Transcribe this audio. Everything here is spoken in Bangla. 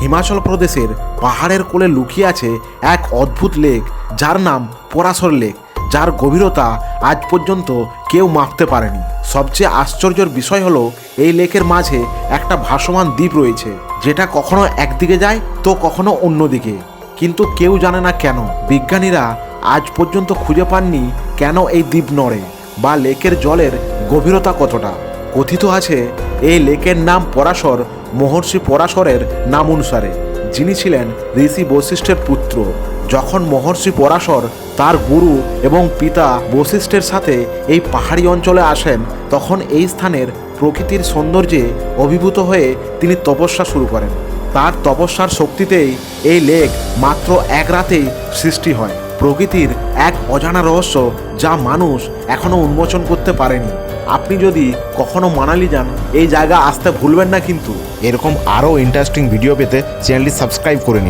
হিমাচল প্রদেশের পাহাড়ের কোলে লুকিয়ে আছে এক অদ্ভুত লেক, যার নাম পরাশর লেক, যার গভীরতা আজ পর্যন্ত কেউ মাপতে পারেনি। সবচেয়ে আশ্চর্যের বিষয় হলো এই লেকের মাঝে একটা ভাসমান দ্বীপ রয়েছে, যেটা কখনো একদিকে যায় তো কখনো অন্যদিকে। কিন্তু কেউ জানে না কেন। বিজ্ঞানীরা আজ পর্যন্ত খুঁজে পাননি কেন এই দ্বীপ নড়ে বা লেকের জলের গভীরতা কতটা। কথিত আছে এই লেকের নাম পরাশর মহর্ষি পরাশরের নাম অনুসারে, যিনি ছিলেন ঋষি বশিষ্ঠের পুত্র। যখন মহর্ষি পরাশর তার গুরু এবং পিতা বশিষ্ঠের সাথে এই পাহাড়ি অঞ্চলে আসেন, তখন এই স্থানের প্রকৃতির সৌন্দর্যে অভিভূত হয়ে তিনি তপস্যা শুরু করেন। তার তপস্যার শক্তিতেই এই লেক মাত্র এক রাতেই সৃষ্টি হয়। প্রকৃতির এক অজানা রহস্য যা মানুষ এখনও উন্মোচন করতে পারেনি। আপনি যদি কখনো মানালি যান, এই জায়গা আসতে ভুলবেন না কিন্তু। এরকম আরও ইন্টারেস্টিং ভিডিও পেতে চ্যানেলটি সাবস্ক্রাইব করে নিন।